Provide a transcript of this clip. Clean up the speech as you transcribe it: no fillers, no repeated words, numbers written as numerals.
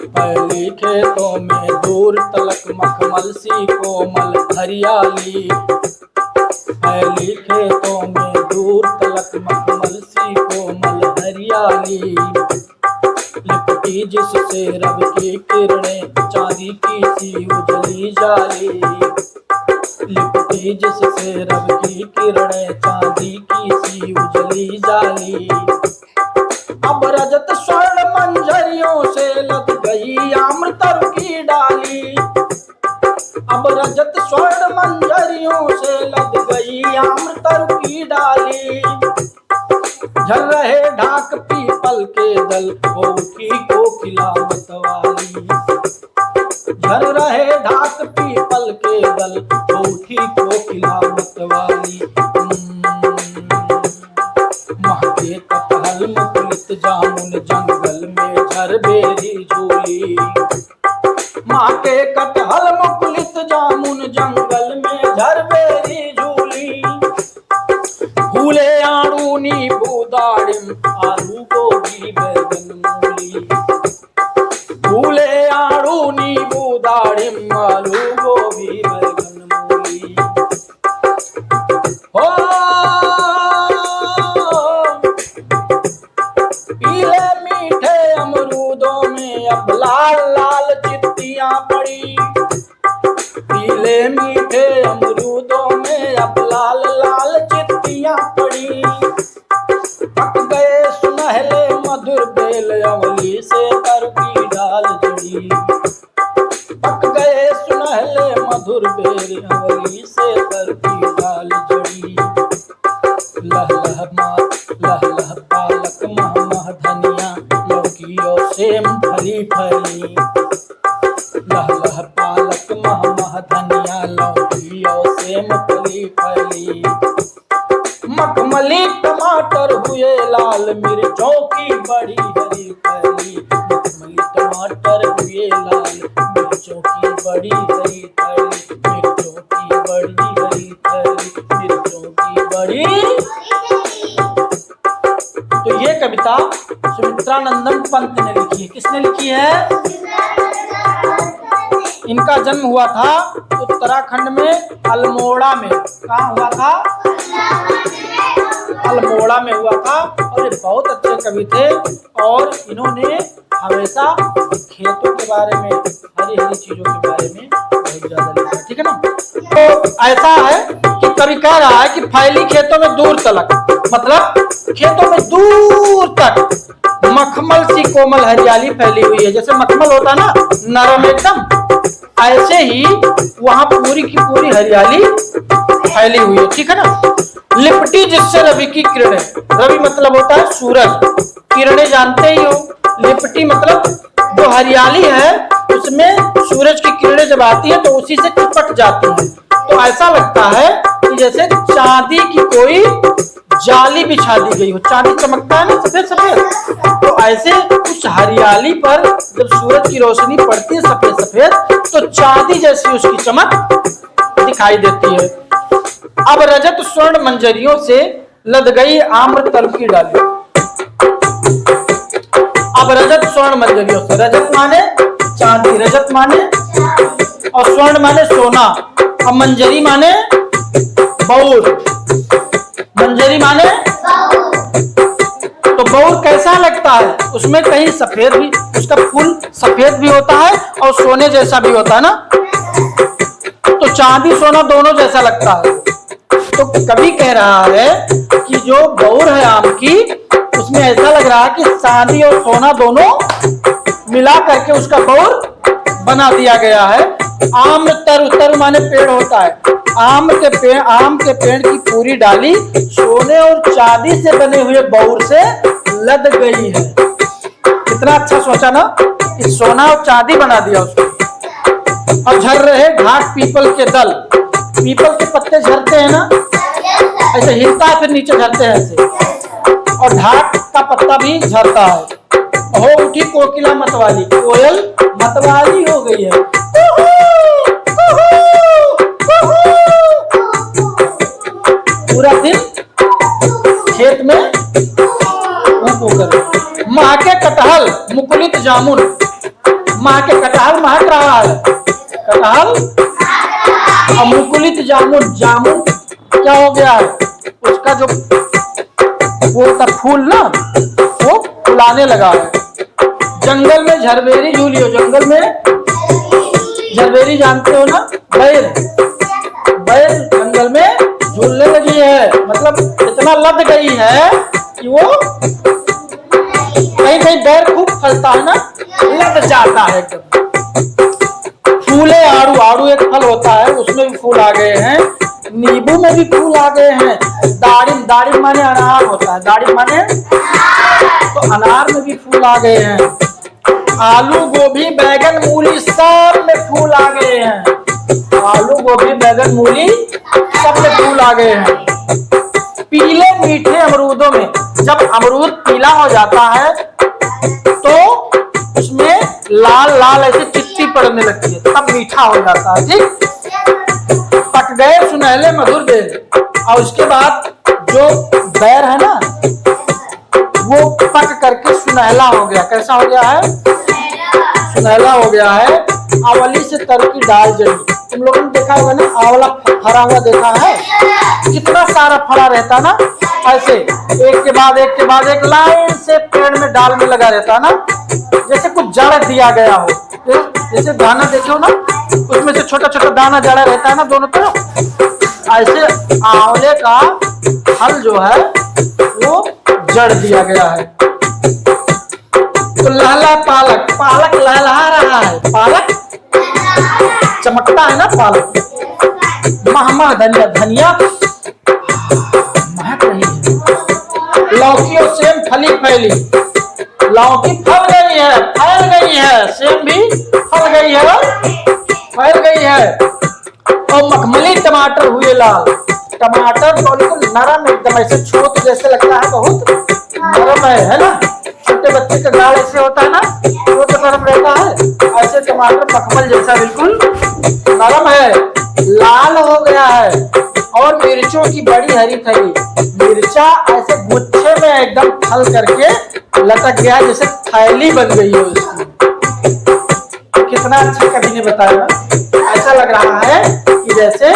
फैली खेतों में दूर तलक मखमल सी कोमल हरियाली। फैली खेतों में दूर तलक मखमल सी कोमल हरियाली। लिपटी जिससे रब की किरणें चांदी की सी उजली जाली। लिपटी जिससे रब की किरणें चांदी की सी उजली जाली। अब रजत स्वर्ण मंजरियों से लद गई अमृतर की डाली। अब रजत स्वर्ण मंजरियों से लद गई अमृतर की डाली। झल रहे ढाक पीपल के दल हो उठी कोकिला मतवाली। झल रहे ढाक पीपल के दल हो उठी कोकिला मतवाली। महके कटहल मुकुलित जामुन जंगल में झरबेरी झूली। महके कटहल मुकुलित जामुन जंगल में झरबेरी झूली। फूले आड़ू नींबू दाड़िम आलू गोभी बैगन मूली। फूले आड़ू नींबू दाड़िम आलू गोभी बैगन मूली। हो पीले मीठे अमरूदों में अब लाल लाल चित्तियां पड़ी। पीले मीठे अमरूदों में अब लाल लाल चित्तियां पड़ी। पक गए सुनहले मधुर बेल अमली से तर की डाल जड़ी। पक गए सुनहले मधुर बेल अमली से तर की डाल जड़ी। लह लह पालक मह मह धनिया लौकी और सेम फली फली। लह लह पालक मह मह धनिया लौकी और सेम फली फली। मखमली टमाटर हुए लाल मिर्चों की बड़ी हरी फली। मखमली टमाटर हुए लाल मिर्चों की बड़ी हरी फली। मिर्चों की बड़ी हरी फली। मिर्चों की बड़ी। तो ये कविता सुमित्रानंदन पंत ने लिखी है। किसने लिखी है? इनका जन्म हुआ था उत्तराखंड में अल्मोड़ा में। कहाँ हुआ था? अल्मोड़ा में हुआ था। और ये बहुत अच्छे कवि थे और इन्होंने हमेशा खेतों के बारे में, हरी हरी चीजों के बारे में बहुत ज्यादा लिखा। ठीक है ना? तो ऐसा है कि कवि कह रहा है कि फैली खेतों में दूर तलक, मतलब खेतों में दूर तक मखमल सी कोमल हरियाली फैली हुई है। जैसे मखमल होता ना नरम एकदम, ऐसे ही वहां पूरी की पूरी हरियाली फैली हुई है। ठीक है ना? लिपटी जिससे रवि की किरणें, रवि मतलब होता है सूरज, किरणें जानते ही हो। लिपटी मतलब जो हरियाली है उसमें सूरज की किरणें जब आती है तो उसी से चिपक जाती है। तो ऐसा लगता है कि जैसे चांदी की कोई जाली बिछा दी गई हो। चांदी चमकता है ना सफेद सफेद, तो ऐसे उस हरियाली पर जब सूरज की रोशनी पड़ती है सफेद सफेद, तो चांदी जैसी उसकी चमक दिखाई देती है। अब रजत स्वर्ण मंजरियों से लद गई आम्र तल की डाली। अब रजत स्वर्ण मंजरियों से, रजत माने चांदी, रजत माने और स्वर्ण माने सोना, अब मंजरी माने बौर, मंजरी माने तो बौर कैसा लगता है? उसमें कहीं सफेद भी, उसका फूल सफेद भी होता है और सोने जैसा भी होता है ना। तो चांदी सोना दोनों जैसा लगता है। तो कवि कह रहा है कि जो बौर है आम की, उसमें ऐसा लग रहा है कि चांदी और सोना दोनों मिला करके उसका बौर बना दिया गया है। आम तर, तर माने पेड़ होता है। आम के पेड़ की पूरी डाली सोने और चांदी से बने हुए बौर से लद गई है। कितना अच्छा सोचा ना कि सोना और चांदी बना दिया उसको। और झर रहे घाट पीपल के दल, पीपल के पत्ते झरते हैं ना, ऐसे हिलता है फिर नीचे झरते हैं ऐसे, और ढाक का पत्ता भी झरता है। हो उठी कोकिला मतवाली, कोयल मतवाली हो गई है। पूरा दिन खेत में महके कटहल मुकुलित जामुन, के कटहल महक रहा है, कटहल। अमुकुलित जामुन, जामुन क्या हो गया है, उसका जो वो का फूल ना वो फुलाने लगा है। जंगल में झरबेरी झूली हो, जंगल में झरबेरी जानते हो ना, बैल, बैल जंगल में झूलने लगी है, मतलब इतना लद गई है कि वो कहीं कहीं बैर खूब फलता है ना, लद जाता है एकदम। फूले आड़ू, आड़ू एक फल होता है, उसमें भी फूल आ गए हैं। नींबू में भी फूल आ गए हैं। दाड़िम, दाड़िम माने अनार होता है, दाड़िम माने, तो अनार में भी फूल आ गए हैं। आलू गोभी बैगन मूली सब में फूल आ गए हैं। आलू गोभी बैगन मूली सब में फूल आ गए हैं। पीले मीठे अमरूदों में, जब अमरूद पीला हो जाता है तो उसमें लाल लाल ऐसे चिट्टी पड़ने लगती है, तब मीठा हो जाता है। ठीक, पक गए सुनहले मधुर बेर, और उसके बाद जो बैर है ना वो पक करके सुनहला हो गया। कैसा हो गया है, सुनहला हो गया है। आंवली से तर की डाल जली, तुम लोगों ने देखा होगा ना, आंवला फरा हुआ देखा है, कितना सारा फरा रहता ना, ऐसे एक के बाद एक के बाद एक लाइन से पेड़ में डाल में लगा रहता ना, जैसे कुछ जड़ दिया गया हो। जैसे दाना देखो ना, उसमें से छोटा छोटा दाना जड़ा रहता है ना दोनों तरफ, ऐसे आंवले का फल जो है वो जड़ दिया गया है। तो लहला पालक, पालक लहला रहा है, पालक चमकता है ना पालक। महमा धनिया, धनिया महक रही है। लौकी और सेम फली फैली, लौकी फल गई है, फैल गई है, सेम भी फल गई है, फैल गई है। और मखमली टमाटर हुए लाल, टमाटर बिल्कुल नरम एकदम, ऐसे छोट जैसे लगता है, बहुत नरम है ना, छोटे बच्चे का गाल ऐसे होता है ना, वो तो नरम रहता है, ऐसे टमाटर मखमल जैसा बिल्कुल नरम है, लाल हो गया है। और मिर्चों की बड़ी हरी थैली, मिर्चा ऐसे गुच्छे में एकदम फल करके लटक गया, जैसे थैली बन गई हो उसकी। कितना अच्छा कभी ने बताया, ऐसा लग रहा है कि जैसे